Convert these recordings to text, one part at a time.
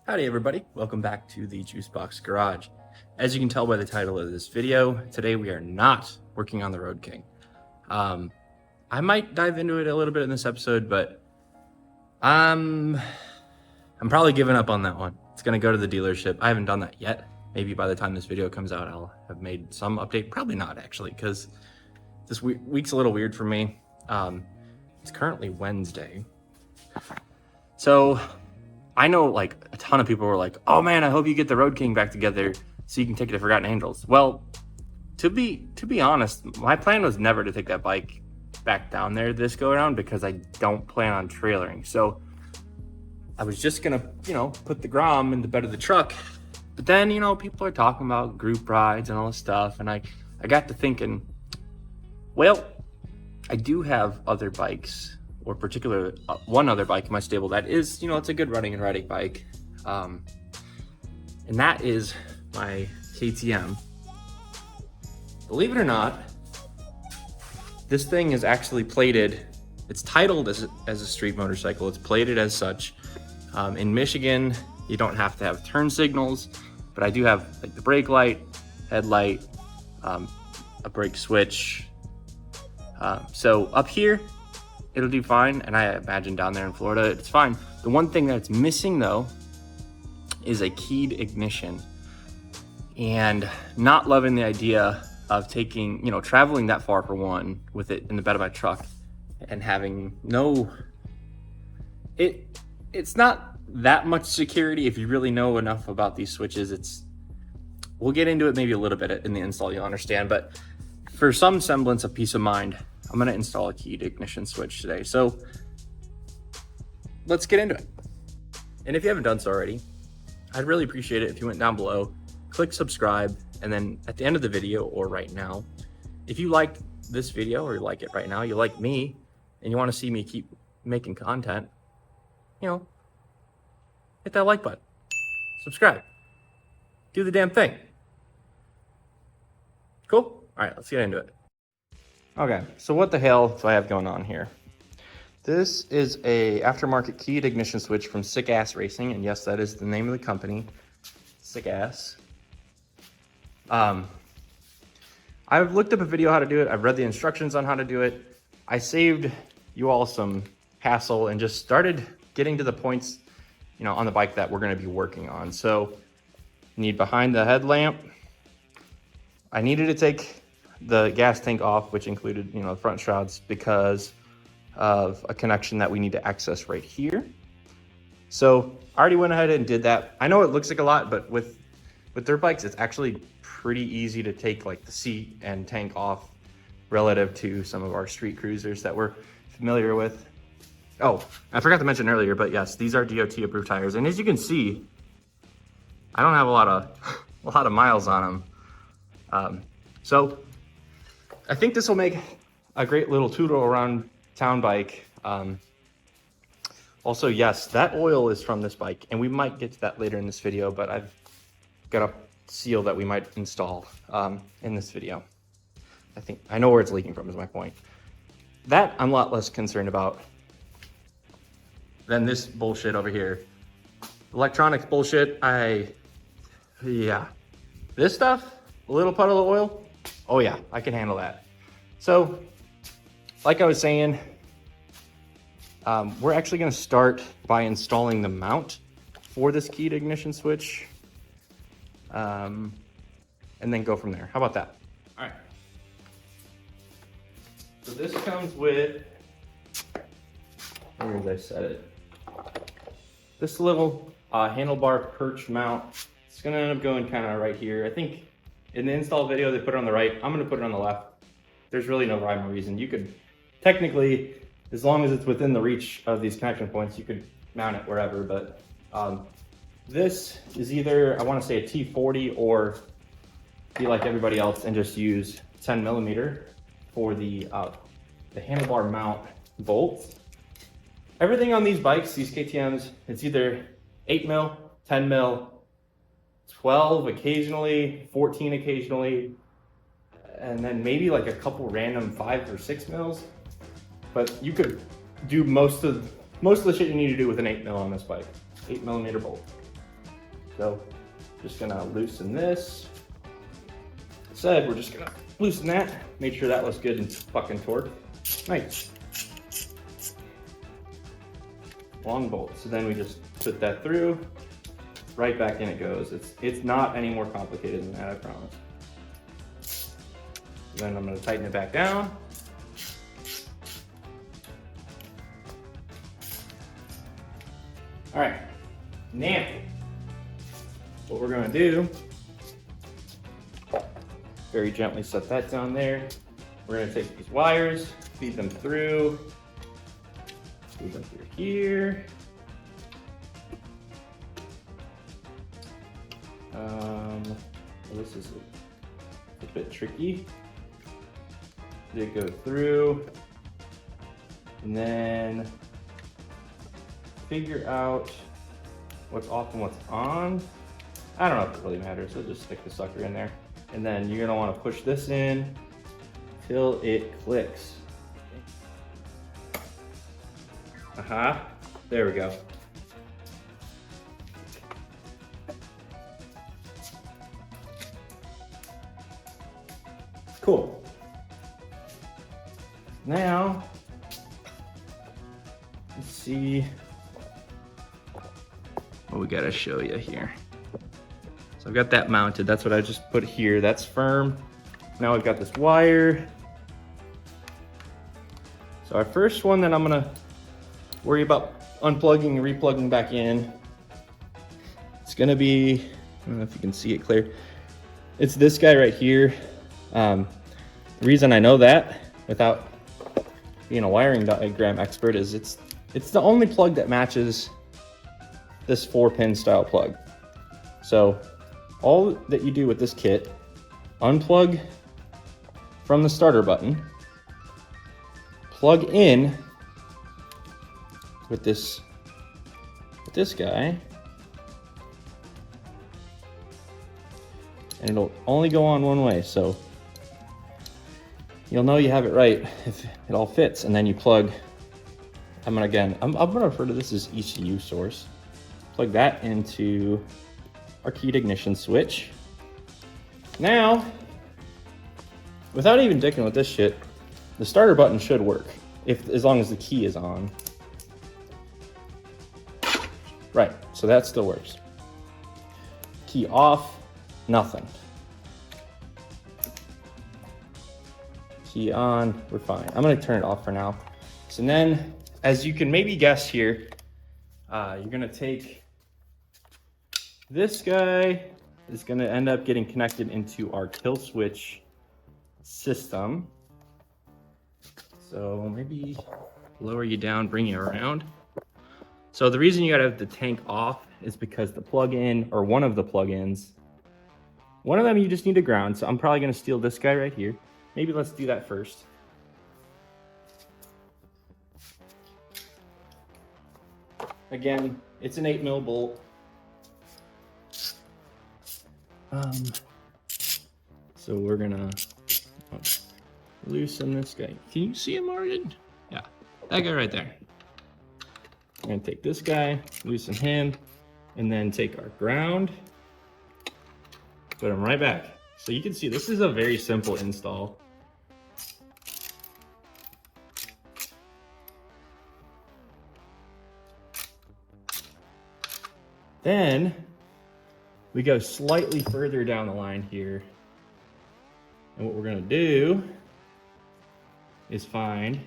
Howdy everybody, welcome back to the Juicebox Garage. As you can tell by the title of this video, today we are not working on the Road King. I might dive into it a little bit in this episode, but I'm probably giving up on that one. It's gonna go to the dealership. I haven't done that yet. Maybe by the time this video comes out, I'll have made some update. Probably not actually, because this week's a little weird for me. It's currently Wednesday. So I know like a ton of people were like, oh man, I hope you get the Road King back together so you can take it to Forgotten Angels. Well, to be honest, my plan was never to take that bike back down there this go around because I don't plan on trailering. So I was just gonna, put the Grom in the bed of the truck. But then, people are talking about group rides and all this stuff. And I got to thinking, well, I do have other bikes, or particular one other bike in my stable that is, it's a good running and riding bike. And that is my KTM. Believe it or not, this thing is actually plated. It's titled as a street motorcycle. It's plated as such. In Michigan, you don't have to have turn signals, but I do have like the brake light, headlight, a brake switch. So up here, it'll do fine, and I imagine down there in Florida, it's fine. The one thing that's missing though is a keyed ignition, and not loving the idea of taking, traveling that far for one with it in the bed of my truck and having it's not that much security if you really know enough about these switches. We'll get into it maybe a little bit in the install, you'll understand, but for some semblance of peace of mind, I'm gonna install a keyed ignition switch today. So let's get into it. And if you haven't done so already, I'd really appreciate it if you went down below, click subscribe, and then at the end of the video or right now, if you liked this video or you like it right now, you like me, and you wanna see me keep making content, hit that like button, subscribe, do the damn thing. Cool? All right, let's get into it. Okay, so what the hell do I have going on here? This is a aftermarket keyed ignition switch from Sicass Racing, and yes, that is the name of the company, Sicass. I've looked up a video how to do it. I've read the instructions on how to do it. I saved you all some hassle and just started getting to the points, on the bike that we're gonna be working on. So, need behind the headlamp. I needed to take the gas tank off, which included, the front shrouds, because of a connection that we need to access right here. So I already went ahead and did that. I know it looks like a lot, but with dirt bikes, it's actually pretty easy to take like the seat and tank off relative to some of our street cruisers that we're familiar with. Oh, I forgot to mention earlier, but yes, these are DOT approved tires. And as you can see, I don't have a lot of miles on them. So I think this will make a great little tootle around town bike. Also, yes, that oil is from this bike, and we might get to that later in this video, but I've got a seal that we might install in this video. I know where it's leaking from is my point. That I'm a lot less concerned about than this bullshit over here. Electronics bullshit, this stuff, a little puddle of oil, oh yeah, I can handle that. So, like I was saying, we're actually gonna start by installing the mount for this keyed ignition switch, and then go from there. How about that? All right. So this comes with, where did I set it? This little handlebar perch mount. It's gonna end up going kind of right here. I think in the install video, they put it on the right. I'm gonna put it on the left. There's really no rhyme or reason. You could technically, as long as it's within the reach of these connection points, you could mount it wherever, but this is either, I wanna say a T40, or be like everybody else and just use 10 millimeter for the handlebar mount bolts. Everything on these bikes, these KTMs, it's either 8 mil, 10 mil, 12 occasionally, 14 occasionally, and then maybe like a couple random 5 or 6 mils. But you could do most of the shit you need to do with an 8 mil on this bike, 8 millimeter bolt. So just gonna loosen this. We're just gonna loosen that, make sure that looks good and fucking torque. Nice. Long bolt. So then we just put that through, right back in it goes. It's not any more complicated than that, I promise. Then I'm gonna tighten it back down. All right, now what we're gonna do, very gently set that down there. We're gonna take these wires, feed them through here. This is a bit tricky. They go through, and then figure out what's off and what's on. I don't know if it really matters, so just stick the sucker in there. And then you're gonna wanna push this in till it clicks. There we go. Cool. Now, let's see what we gotta show you here. So I've got that mounted. That's what I just put here. That's firm. Now I've got this wire. So our first one that I'm gonna worry about unplugging and replugging back in, it's gonna be, I don't know if you can see it clear. It's this guy right here. The reason I know that without being a wiring diagram expert is it's the only plug that matches this 4-pin style plug. So all that you do with this kit, unplug from the starter button, plug in with this guy, and it'll only go on one way. So you'll know you have it right if it all fits, and then you plug. I'm gonna refer to this as ECU source. Plug that into our keyed ignition switch. Now, without even dicking with this shit, the starter button should work as long as the key is on. Right, so that still works. Key off, nothing. Key on, we're fine. I'm gonna turn it off for now. So then, as you can maybe guess here, you're gonna take this guy, is gonna end up getting connected into our kill switch system. So maybe lower you down, bring you around. So the reason you gotta have the tank off is because the plug-in, or one of the plug-ins, one of them you just need to ground. So I'm probably gonna steal this guy right here. Maybe let's do that first. Again, it's an 8mm bolt. So we're gonna loosen this guy. Can you see him, Morgan? Yeah, that guy right there. We're gonna take this guy, loosen him, and then take our ground, put him right back. So you can see this is a very simple install. Then we go slightly further down the line here. And what we're gonna do is find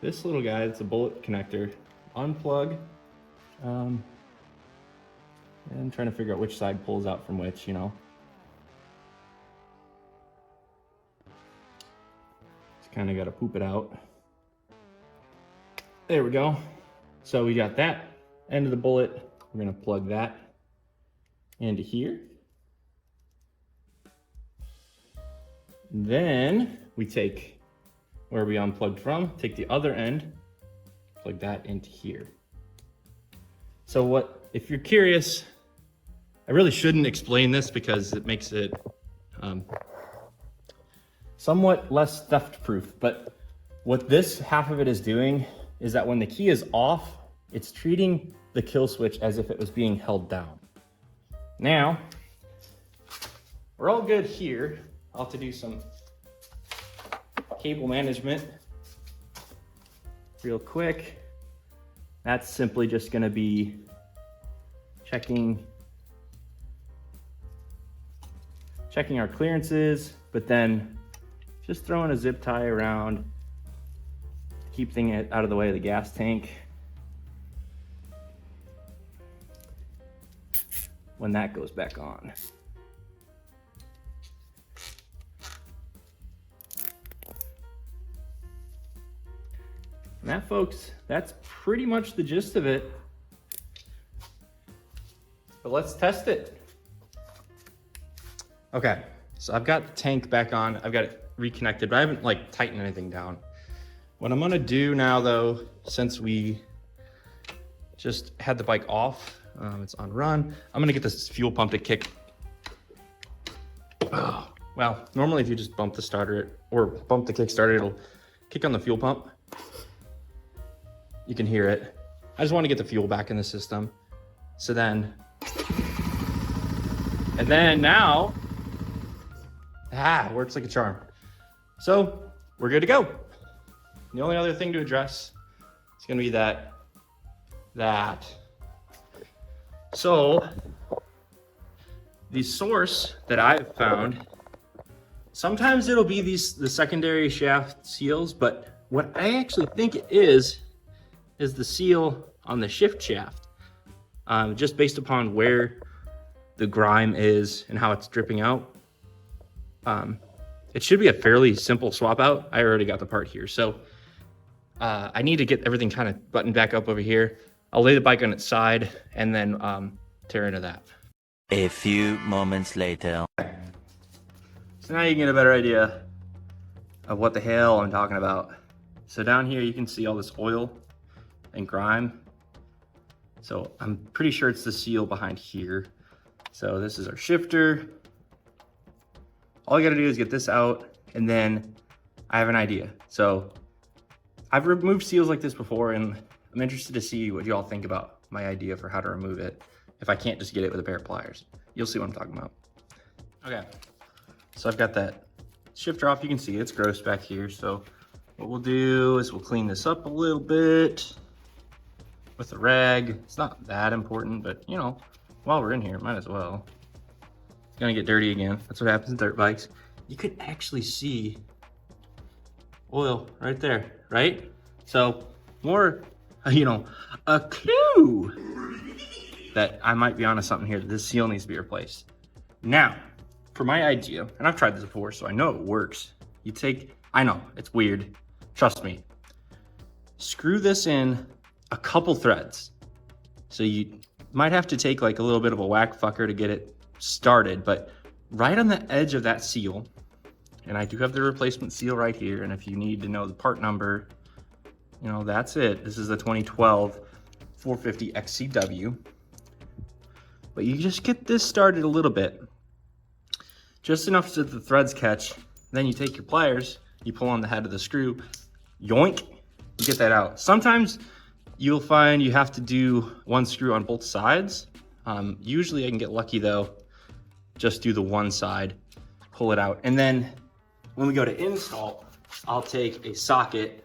this little guy, it's a bullet connector, unplug. And I'm trying to figure out which side pulls out from which, you know. Just kind of got to poop it out. There we go. So we got that end of the bullet. We're gonna plug that into here. Then we take where we unplugged from, take the other end, plug that into here. So what, if you're curious, I really shouldn't explain this because it makes it somewhat less theft proof, but what this half of it is doing is that when the key is off, it's treating the kill switch as if it was being held down. Now, we're all good here. I'll have to do some cable management real quick. That's simply just gonna be checking our clearances, but then just throwing a zip tie around, keep things out of the way of the gas tank when that goes back on. And that, folks, that's pretty much the gist of it. But let's test it. Okay, so I've got the tank back on. I've got it reconnected, but I haven't like tightened anything down. What I'm gonna do now though, since we just had the bike off, it's on run, I'm gonna get this fuel pump to kick. Oh, well, normally if you just bump the starter or bump the kickstarter, it'll kick on the fuel pump. You can hear it. I just want to get the fuel back in the system. So then, and then now, works like a charm. So we're good to go. The only other thing to address is gonna be that. So the source that I've found, sometimes it'll be the secondary shaft seals, but what I actually think it is the seal on the shift shaft. Just based upon where the grime is and how it's dripping out. It should be a fairly simple swap out. I already got the part here. So I need to get everything kind of buttoned back up over here. I'll lay the bike on its side and then tear into that. A few moments later. So now you can get a better idea of what the hell I'm talking about. So down here you can see all this oil and grime. So I'm pretty sure it's the seal behind here. So this is our shifter. All you gotta do is get this out, and then I have an idea. So I've removed seals like this before, and I'm interested to see what you all think about my idea for how to remove it if I can't just get it with a pair of pliers. You'll see what I'm talking about. Okay, so I've got that shifter off. You can see it's gross back here. So what we'll do is we'll clean this up a little bit with a rag. It's not that important, but you know, while we're in here, might as well. It's gonna get dirty again. That's what happens in dirt bikes. You could actually see oil right there, right? So more, you know, a clue that I might be onto something here. This seal needs to be replaced. Now, for my idea, and I've tried this before, so I know it works. You take, I know, it's weird. Trust me. Screw this in a couple threads. So you might have to take like a little bit of a whack fucker to get it started, but right on the edge of that seal, and I do have the replacement seal right here, and if you need to know the part number, you know, that's it. This is the 2012 450XC-W. But you just get this started a little bit, just enough so that the threads catch. Then you take your pliers, you pull on the head of the screw, yoink, you get that out. Sometimes you'll find you have to do one screw on both sides. Usually I can get lucky though, just do the one side, pull it out. And then when we go to install, I'll take a socket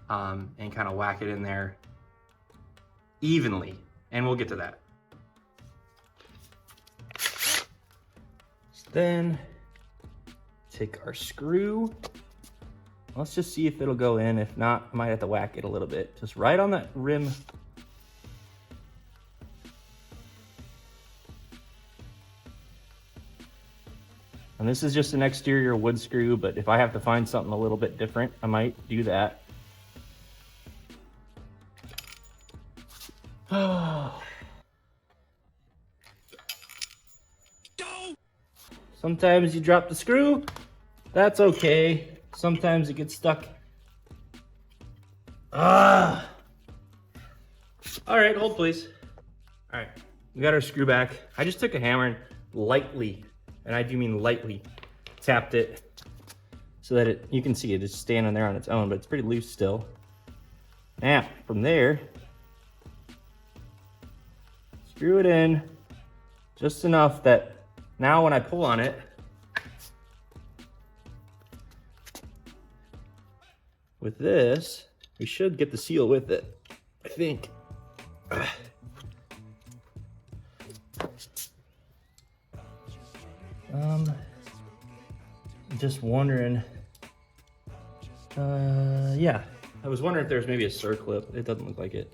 and kind of whack it in there evenly, and we'll get to that. Then take our screw. Let's just see if it'll go in. If not, I might have to whack it a little bit. Just right on that rim. And this is just an exterior wood screw, but if I have to find something a little bit different, I might do that. Sometimes you drop the screw, that's okay. Sometimes it gets stuck. All right, hold please. All right, we got our screw back. I just took a hammer and lightly, and I do mean lightly, tapped it so that you can see it is standing there on its own, but it's pretty loose still. Now, from there, screw it in Just enough that now when I pull on it, with this, we should get the seal with it, I think. Just wondering, yeah, I was wondering if there's maybe a circlip. It doesn't look like it.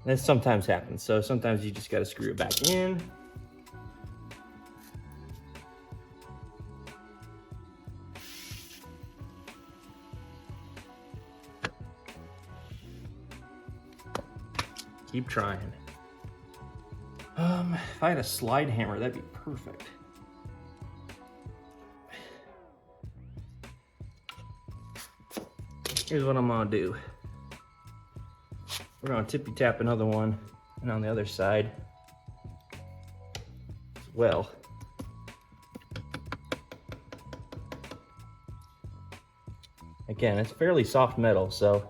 This sometimes happens, so sometimes you just got to screw it back in. Keep trying. If I had a slide hammer, that'd be perfect. Here's what I'm gonna do. We're gonna tippy tap another one, and on the other side as well. Again, it's fairly soft metal, so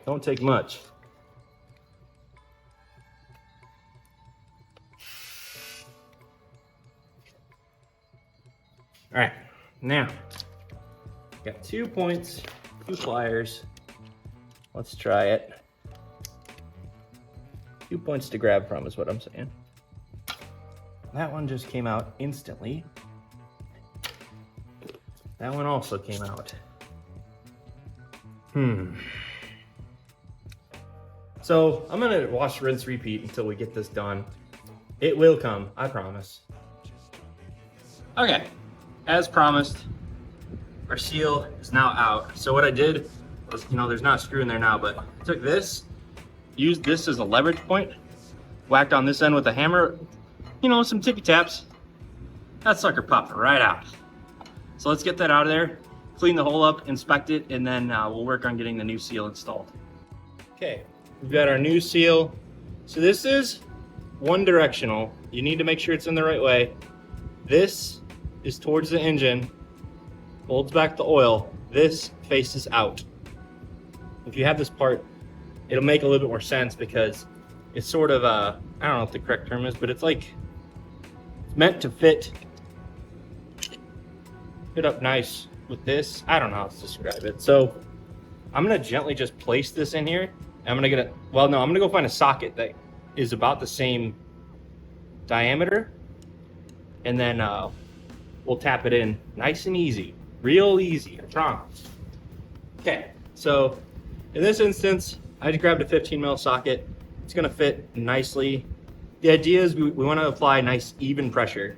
don't take much. All right, now, got 2 points, 2 pliers. Let's try it. 2 points to grab from is what I'm saying. That one just came out instantly. That one also came out. So I'm gonna wash, rinse, repeat until we get this done. It will come, I promise. Okay. As promised, our seal is now out. So what I did was, there's not a screw in there now, but I took this, used this as a leverage point, whacked on this end with a hammer, some tippy taps. That sucker popped right out. So let's get that out of there, clean the hole up, inspect it, and then we'll work on getting the new seal installed. Okay, we've got our new seal. So this is one directional. You need to make sure it's in the right way. This is towards the engine, holds back the oil. This faces out. If you have this part, it'll make a little bit more sense because it's sort of I don't know what the correct term is, but it's like it's meant to fit up nice with this. I don't know how to describe it. So I'm gonna gently just place this in here. I'm gonna get I'm gonna go find a socket that is about the same diameter, and then we'll tap it in nice and easy, real easy, I promise. Okay, so in this instance, I just grabbed a 15 mil socket. It's gonna fit nicely. The idea is we wanna apply nice even pressure.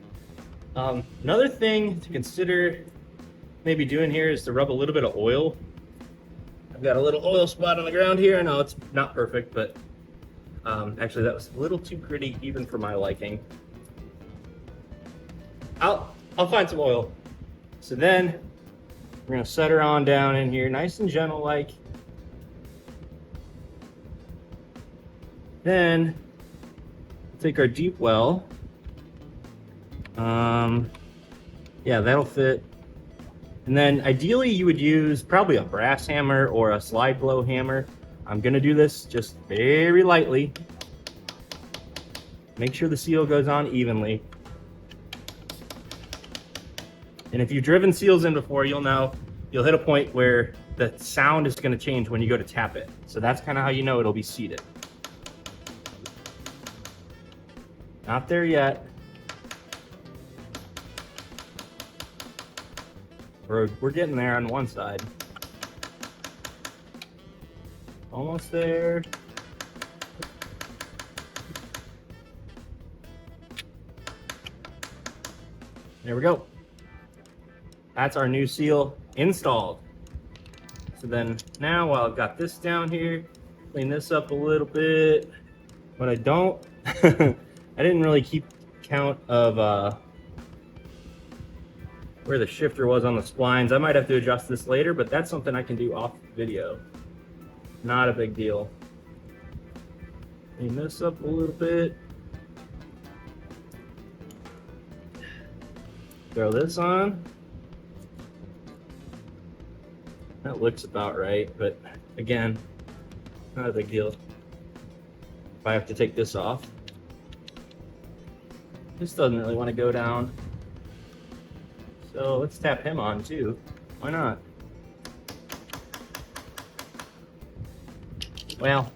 Another thing to consider maybe doing here is to rub a little bit of oil. I've got a little oil spot on the ground here. I know it's not perfect, but actually that was a little too gritty even for my liking. I'll find some oil. So then we're gonna set her on down in here, nice and gentle like. Then take our deep well. Yeah, that'll fit. And then ideally you would use probably a brass hammer or a slide blow hammer. I'm gonna do this just very lightly. Make sure the seal goes on evenly. And if you've driven seals in before, you'll know you'll hit a point where the sound is going to change when you go to tap it. So that's kind of how you know it'll be seated. Not there yet. We're getting there on one side. Almost there. There we go. That's our new seal installed. So then now while I've got this down here, clean this up a little bit. What I don't, I didn't really keep count of where the shifter was on the splines. I might have to adjust this later, but that's something I can do off video. Not a big deal. Clean this up a little bit. Throw this on. That looks about right, but again, not a big deal. If I have to take this off, this doesn't really want to go down. So let's tap him on too. Why not? Well,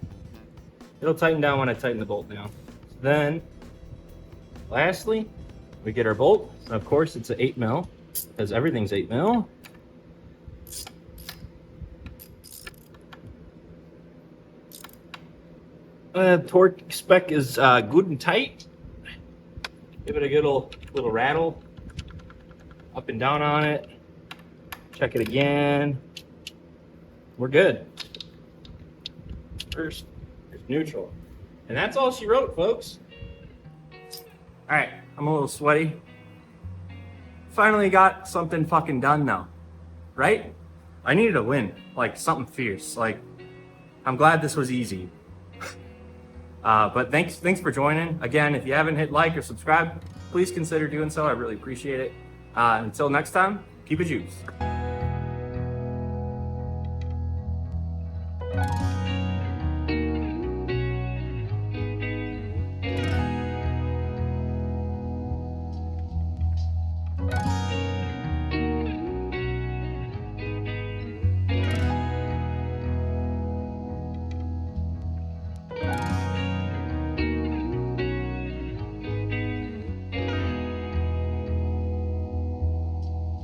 it'll tighten down when I tighten the bolt down. Then, lastly, we get our bolt. Of course, it's an 8 mil, because everything's 8 mil. Torque spec is good and tight. Give it a good little rattle. Up and down on it. Check it again. We're good. First is neutral. And that's all she wrote, folks. All right, I'm a little sweaty. Finally got something fucking done though, right? I needed a win, like something fierce. Like, I'm glad this was easy. But thanks for joining. Again, if you haven't hit like or subscribe, please consider doing so. I really appreciate it. Until next time, keep it juice.